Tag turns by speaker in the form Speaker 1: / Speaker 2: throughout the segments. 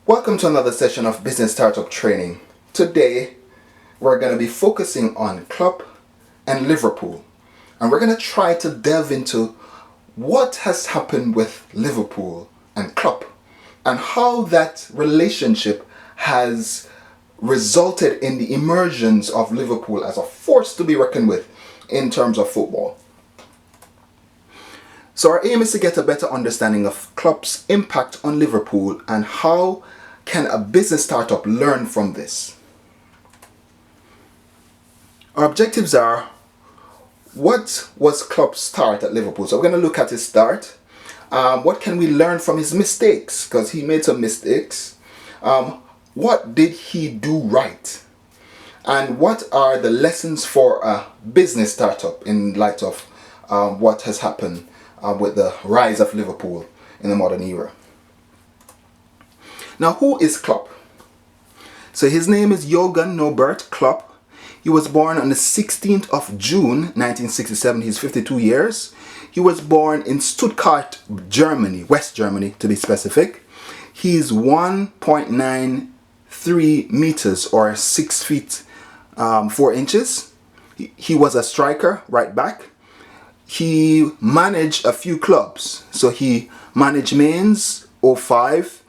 Speaker 1: Welcome to another session of Business Startup Training. Today, we're going to be focusing on Klopp and Liverpool. And we're going to try to delve into what has happened with Liverpool and Klopp and how that relationship has resulted in the emergence of Liverpool as a force to be reckoned with in terms of football. So our aim is to get a better understanding of Klopp's impact on Liverpool and how can a business startup learn from this. Our objectives are, what was Klopp's start at Liverpool? So we're going to look at his start. What can we learn from his mistakes? Because he made some mistakes. What did he do right? And what are the lessons for a business startup in light of what has happened with the rise of Liverpool in the modern era? Now, who is Klopp? So his name is Jürgen Norbert Klopp. He was born on the 16th of June 1967. He's 52 years. He was born in Stuttgart, Germany, West Germany to be specific. He's 1.93 meters or 6 feet 4 inches. He was a striker, right back. He managed a few clubs. So he managed Mainz 05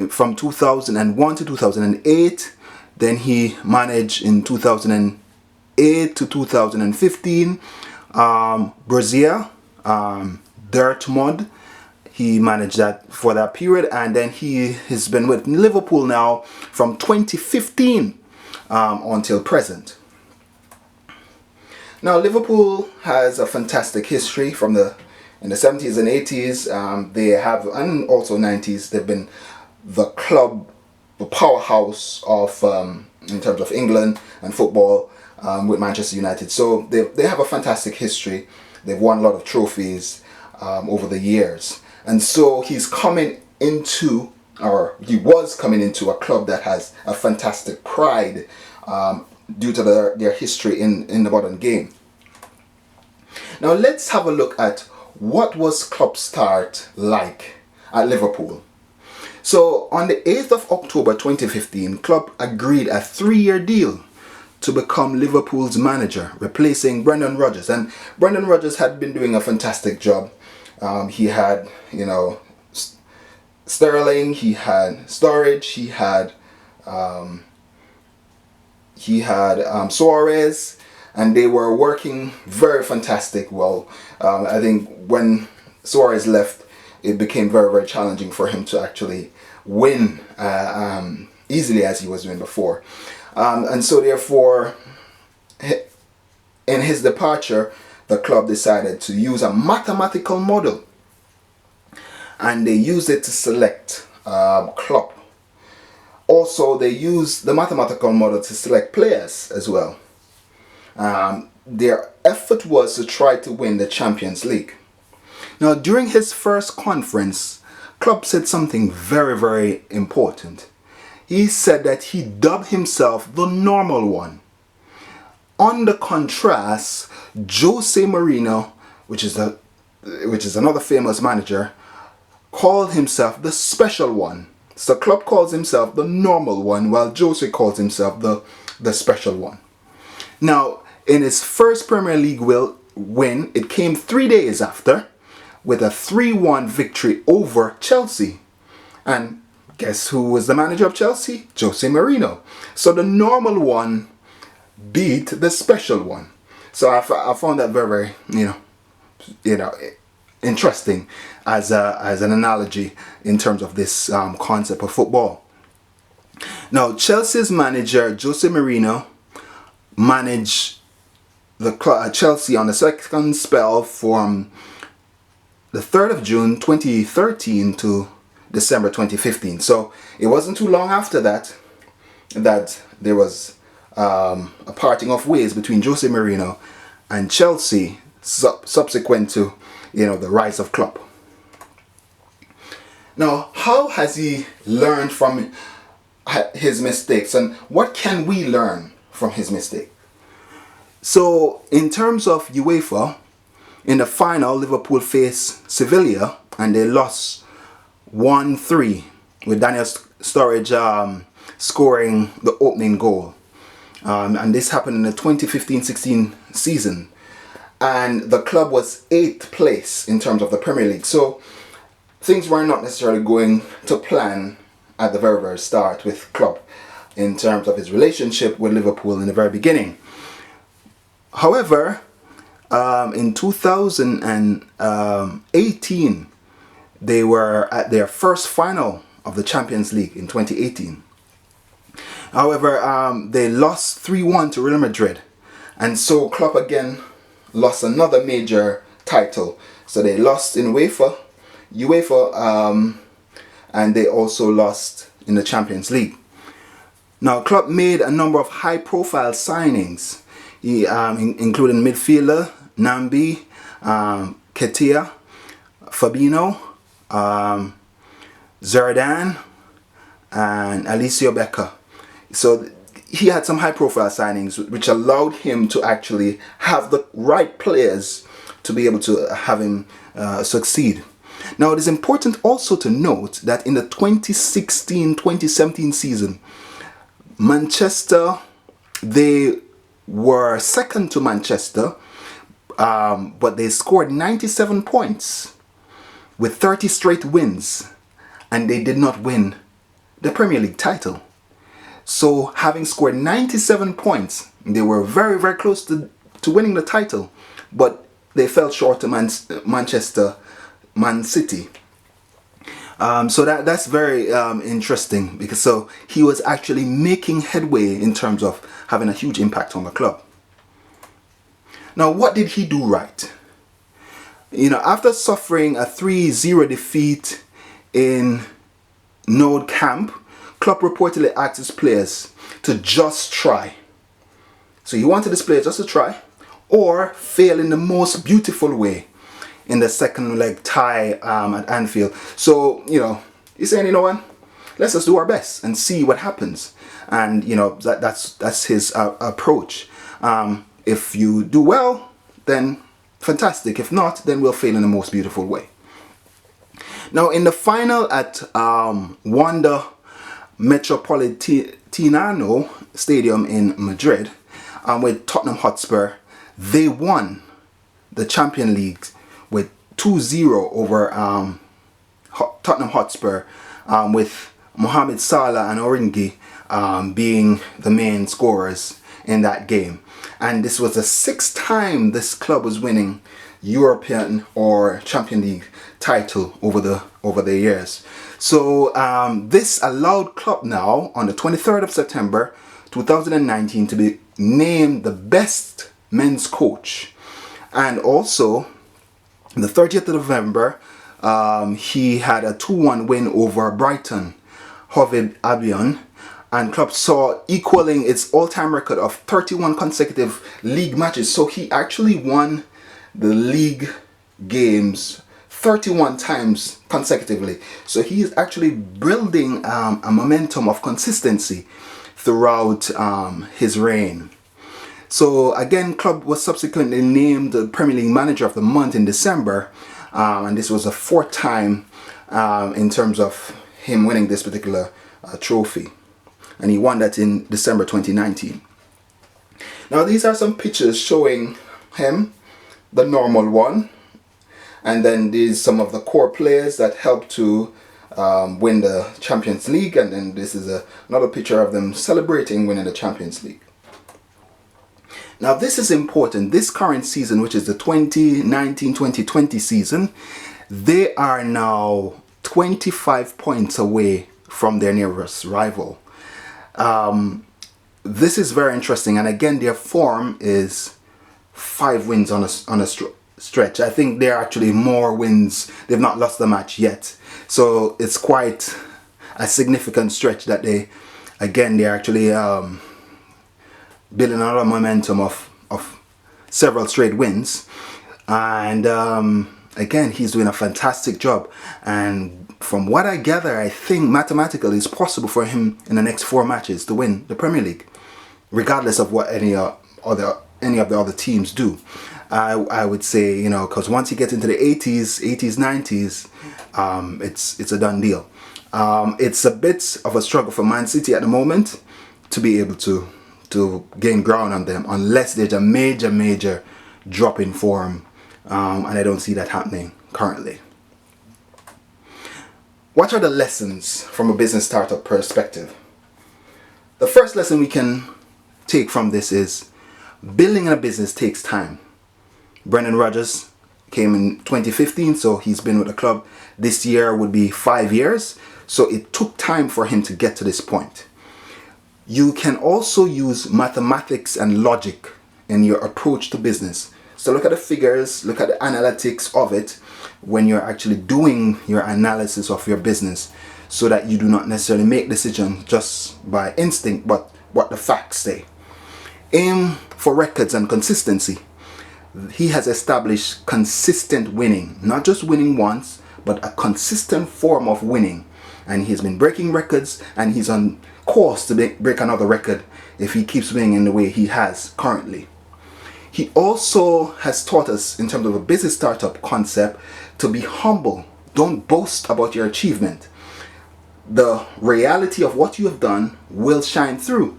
Speaker 1: from 2001 to 2008. Then he managed in 2008 to 2015 Brazil, Dortmund. He managed that for that period, and then he has been with Liverpool now from 2015 until present. Now, Liverpool has a fantastic history in the 70s and 80s. They have, and also 90s, they've been the club, the powerhouse of in terms of England and football with Manchester United. So they have a fantastic history. They've won a lot of trophies over the years, and so he was coming into a club that has a fantastic pride due to their history in the modern game. Now let's have a look at what was Klopp's start like at Liverpool. So on the 8th of October 2015, Klopp agreed a 3-year deal to become Liverpool's manager, replacing Brendan Rodgers. And Brendan Rodgers had been doing a fantastic job. He had, Sterling, he had Sturridge, he had Suarez, and they were working very fantastic well. I think when Suarez left, it became very, very challenging for him to actually win easily as he was doing before. And so therefore, in his departure, the club decided to use a mathematical model. And they used it to select Klopp. Also, they used the mathematical model to select players as well. Their effort was to try to win the Champions League. Now, during his first conference, Klopp said something very, very important. He said that he dubbed himself the normal one. On the contrast, Jose Mourinho, which is another famous manager, called himself the special one. So Klopp calls himself the normal one, while Jose calls himself the special one. Now, in his first Premier League win, it came 3 days after, with a 3-1 victory over Chelsea. And guess who was the manager of Chelsea? Jose Mourinho. So the normal one beat the special one. So I found that very, very, interesting as an analogy in terms of this concept of football. Now, Chelsea's manager, Jose Mourinho, managed Chelsea on the second spell from the 3rd of June 2013 to December 2015. So it wasn't too long after that there was a parting of ways between Jose Mourinho and Chelsea subsequent to the rise of Klopp. Now, how has he learned from his mistakes, and what can we learn from his mistake? So in terms of UEFA, in the final, Liverpool faced Sevilla and they lost 1-3 with Daniel Sturridge scoring the opening goal. And this happened in the 2015-16 season. And the club was 8th place in terms of the Premier League. So things were not necessarily going to plan at the very, very start with Klopp in terms of his relationship with Liverpool in the very beginning. However, in 2018, they were at their first final of the Champions League in 2018. However, they lost 3-1 to Real Madrid. And so Klopp again lost another major title. So they lost in UEFA, and they also lost in the Champions League. Now, Klopp made a number of high-profile signings, including midfielder Nambi, Ketia, Fabinho, Zerdan, and Alicia Becker. So he had some high-profile signings which allowed him to actually have the right players to be able to have him succeed. Now, it is important also to note that in the 2016-2017 season, Manchester, they were second to Manchester, but they scored 97 points with 30 straight wins, and they did not win the Premier League title. So having scored 97 points, they were very, very close to winning the title, but they fell short to Man City. So that's very interesting, because so he was actually making headway in terms of having a huge impact on the club. Now, what did he do right? After suffering a 3-0 defeat in Nou Camp, Klopp reportedly asked his players to just try. So he wanted his players just to try or fail in the most beautiful way in the second leg tie at Anfield. So, he's saying, what? Let's just do our best and see what happens. And, that's his approach. If you do well, then fantastic. If not, then we'll fail in the most beautiful way. Now, in the final at Wanda Metropolitano Stadium in Madrid, with Tottenham Hotspur, they won the Champions League with 2-0 over Tottenham Hotspur, with Mohamed Salah and Origi being the main scorers in that game. And this was the 6th time this club was winning European or Champions League title over the years. So this allowed Klopp now on the 23rd of September 2019 to be named the best men's coach. And also the 30th of November, he had a 2-1 win over Brighton Hove Albion, and Klopp saw equaling its all-time record of 31 consecutive league matches. So he actually won the league games 31 times consecutively. So he is actually building a momentum of consistency throughout his reign. So again, Klopp was subsequently named the Premier League Manager of the Month in December, and this was the 4th time in terms of him winning this particular trophy, and he won that in December 2019. Now, these are some pictures showing him, the normal one, and then these some of the core players that helped to win the Champions League, and then this is another picture of them celebrating winning the Champions League. Now, this is important. This current season, which is the 2019-2020 season, they are now 25 points away from their nearest rival. This is very interesting, and again, their form is 5 wins on a stretch. I think they're actually more wins. They've not lost the match yet, so it's quite a significant stretch that they're actually building another momentum of several straight wins. And again, he's doing a fantastic job, and from what I gather, I think mathematically it's possible for him in the next 4 matches to win the Premier League, regardless of what any of the other teams do. I would say, because once you get into the 80s, 90s, it's a done deal. It's a bit of a struggle for Man City at the moment to be able to gain ground on them unless there's a major drop in form, and I don't see that happening currently. What are the lessons from a business startup perspective? The first lesson we can take from this is building a business takes time. Brendan Rodgers came in 2015, so he's been with the club. This year would be 5 years, so it took time for him to get to this point. You can also use mathematics and logic in your approach to business. So look at the figures, look at the analytics of it when you're actually doing your analysis of your business, so that you do not necessarily make decisions just by instinct, but what the facts say. Aim for records and consistency. He has established consistent winning, not just winning once, but a consistent form of winning. And he's been breaking records, and he's on course to break another record if he keeps winning in the way he has currently. He also has taught us, in terms of a business startup concept, to be humble. Don't boast about your achievement. The reality of what you have done will shine through.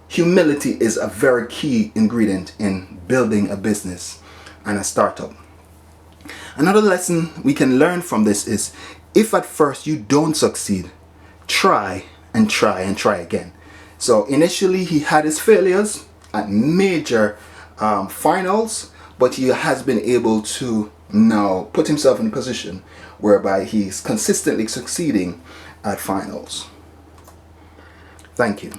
Speaker 1: Humility is a very key ingredient in building a business and a startup. Another lesson we can learn from this is, if at first you don't succeed, try and try and try again. So initially he had his failures at major finals, but he has been able to now put himself in a position whereby he's consistently succeeding at finals. Thank you.